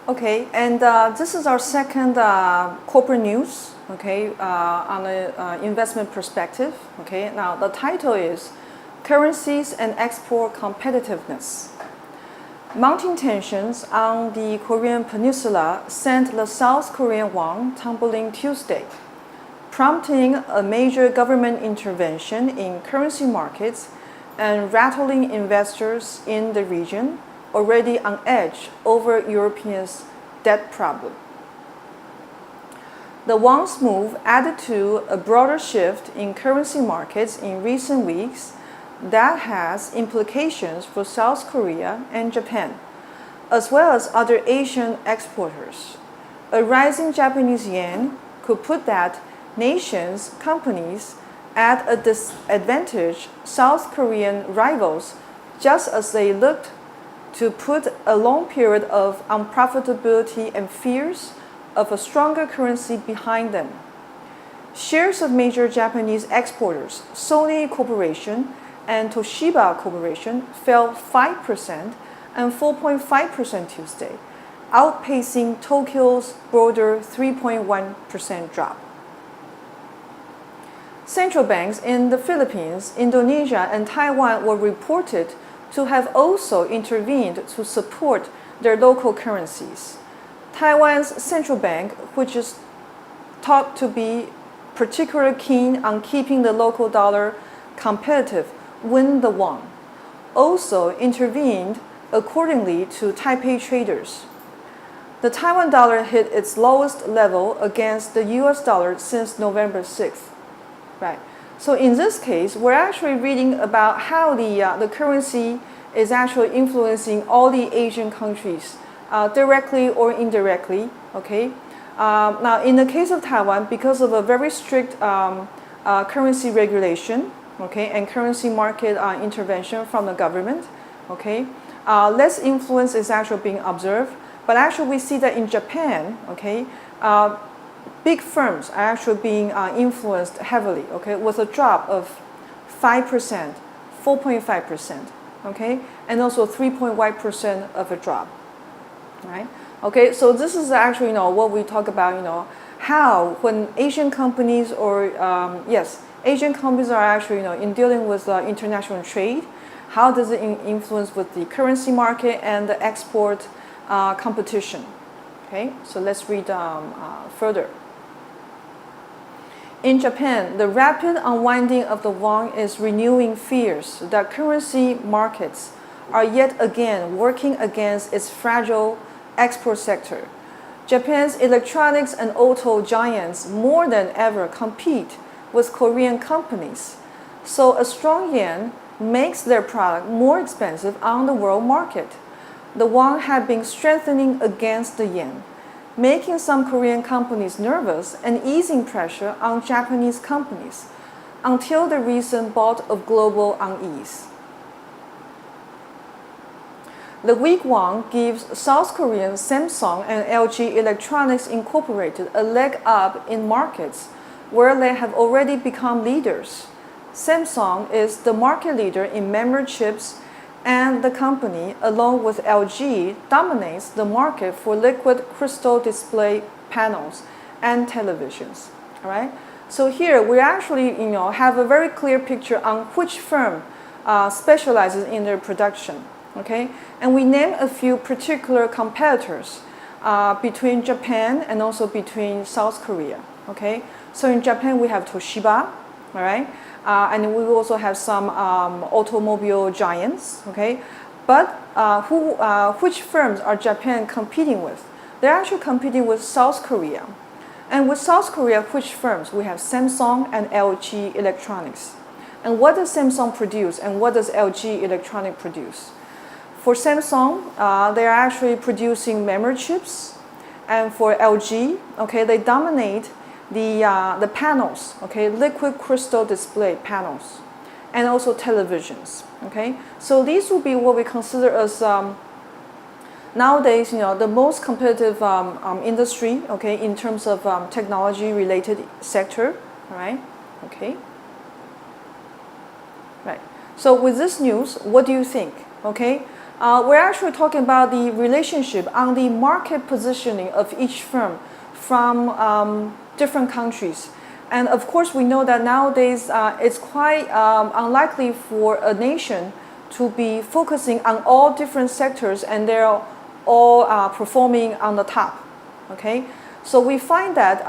Okay, and this is our second corporate news, okay, on the investment perspective. Okay, now the title is Currencies and Export Competitiveness. Mounting tensions on the Korean peninsula sent the South Korean won tumbling Tuesday, prompting a major government intervention in currency markets and rattling investors in the region already on edge over Europeans' debt problem. The won's move added to a broader shift in currency markets in recent weeks that has implications for South Korea and Japan, as well as other Asian exporters. A rising Japanese yen could put that nations' companies at a disadvantage South Korean rivals, just as they looked to put a long period of unprofitability and fears of a stronger currency behind them. Shares of major Japanese exporters, Sony Corporation and Toshiba Corporation, fell 5% and 4.5% Tuesday, outpacing Tokyo's broader 3.1% drop. Central banks in the Philippines, Indonesia, and Taiwan were reported to have also intervened to support their local currencies. Taiwan's central bank, which is thought to be particularly keen on keeping the local dollar competitive with the won, also intervened accordingly to Taipei traders. The Taiwan dollar hit its lowest level against the US dollar since November 6th. Right. So in this case, we're actually reading about how the currency is actually influencing all the Asian countries, directly or indirectly. Okay. Now, in the case of Taiwan, because of a very strict currency regulation, okay, and currency market intervention from the government, okay, less influence is actually being observed. But actually, we see that in Japan, okay, big firms are actually being influenced heavily, okay, with a drop of 5%, 4.5%, okay, and also 3.1% of a drop, right? Okay, so this is actually, what we talk about, how when Asian companies or, Asian companies are actually, in dealing with international trade, how does it influence with the currency market and the export competition? Okay, so let's read further. In Japan, the rapid unwinding of the won is renewing fears that currency markets are yet again working against its fragile export sector. Japan's electronics and auto giants more than ever compete with Korean companies, so a strong yen makes their product more expensive on the world market. The won had been strengthening against the yen, making some Korean companies nervous and easing pressure on Japanese companies until the recent bout of global unease. The weak won gives South Korean Samsung and LG Electronics Incorporated a leg up in markets where they have already become leaders. Samsung is the market leader in memory chips, and the company, along with LG, dominates the market for liquid crystal display panels and televisions. All right. So here we actually, have a very clear picture on which firm specializes in their production. Okay, and we name a few particular competitors between Japan and also between South Korea. Okay, so in Japan we have Toshiba. All right. And we also have some automobile giants, okay? But which firms are Japan competing with? They're actually competing with South Korea. And with South Korea, which firms? We have Samsung and LG Electronics. And what does Samsung produce and what does LG Electronics produce? For Samsung, they are actually producing memory chips. And for LG, okay, they dominate the panels, okay, liquid crystal display panels, and also televisions, okay. So these will be what we consider as nowadays, the most competitive industry, okay, in terms of technology-related sector, all right, okay. Right. So with this news, what do you think? Okay, we're actually talking about the relationship on the market positioning of each firm from different countries. And of course, we know that nowadays it's quite unlikely for a nation to be focusing on all different sectors and they're all performing on the top. Okay, so we find that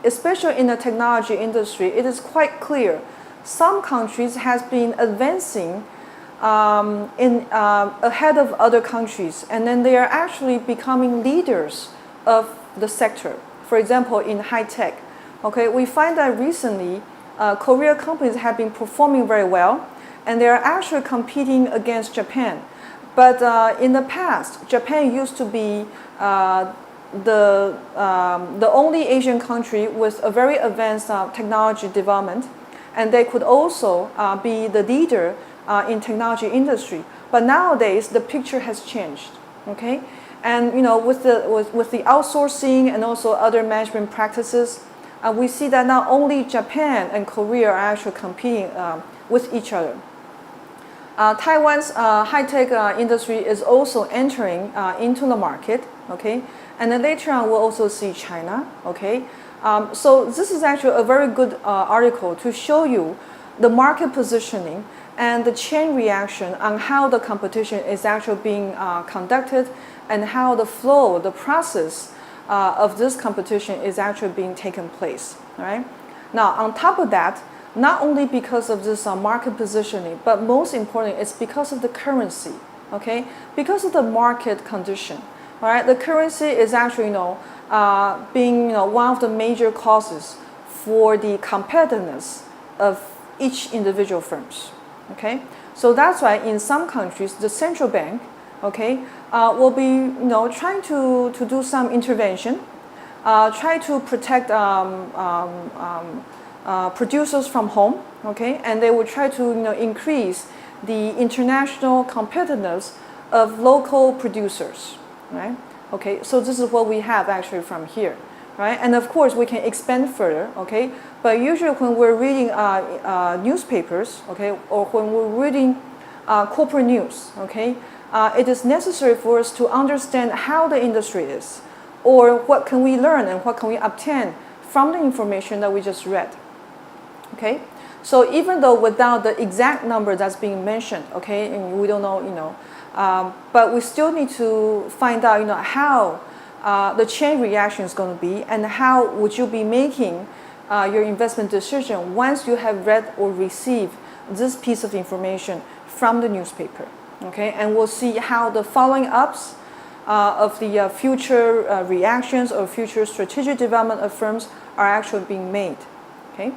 especially in the technology industry, it is quite clear some countries has been advancing ahead of other countries, and then they are actually becoming leaders of the sector. For example, in high tech, okay, we find that recently Korean companies have been performing very well, and they are actually competing against Japan. But in the past, Japan used to be the only Asian country with a very advanced technology development, and they could also be the leader in technology industry. But nowadays, the picture has changed. Okay, and with the outsourcing and also other management practices, we see that not only Japan and Korea are actually competing with each other. Taiwan's high-tech industry is also entering into the market, okay? And then later on, we'll also see China, okay? So this is actually a very good article to show you the market positioning and the chain reaction on how the competition is actually being conducted and how the flow, the process of this competition is actually being taken place, all right? Now, on top of that, not only because of this market positioning, but most importantly, it's because of the currency, okay? Because of the market condition, all right? The currency is actually, being one of the major causes for the competitiveness of each individual firms, okay? So that's why in some countries, the central bank, okay, will be, trying to do some intervention, try to protect producers from home, okay, and they will try to increase the international competitiveness of local producers, right? Okay, so this is what we have actually from here, right? And of course, we can expand further, okay? But usually when we're reading newspapers, okay, or when we're reading corporate news, okay, it is necessary for us to understand how the industry is, or what can we learn and what can we obtain from the information that we just read. Okay, so even though without the exact number that's being mentioned, okay, and we don't know, but we still need to find out, how the chain reaction is going to be, and how would you be making your investment decision once you have read or received this piece of information from the newspaper. Okay, and we'll see how the following ups of the future reactions or future strategic development of firms are actually being made. Okay.